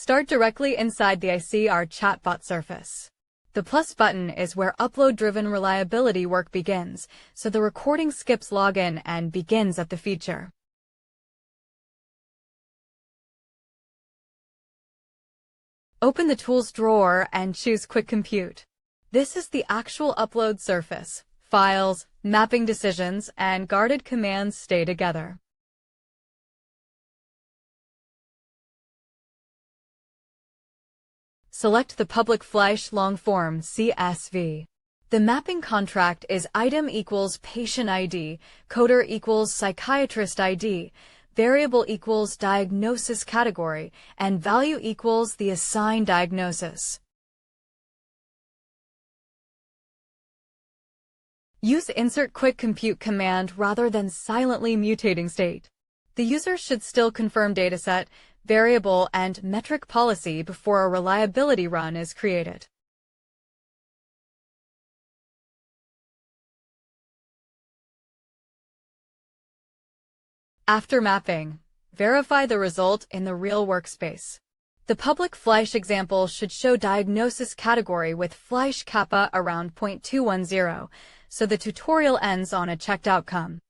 Start directly inside the ICR Chatbot surface. The plus button is where upload-driven reliability work begins, so the recording skips login and begins at the feature. Open the Tools drawer and choose Quick Compute. This is the actual upload surface. Files, mapping decisions, and guarded commands stay together. Select the public Fleiss long-form CSV. The mapping contract is item equals patient ID, coder equals psychiatrist ID, variable equals diagnosis category, and value equals the assigned diagnosis. Use Insert Quick Compute command rather than silently mutating state. The user should still confirm dataset, variable, and metric policy before a reliability run is created. After mapping, verify the result in the real workspace. The public Fleiss example should show diagnosis category with Fleiss Kappa around 0.210, so the tutorial ends on a checked outcome.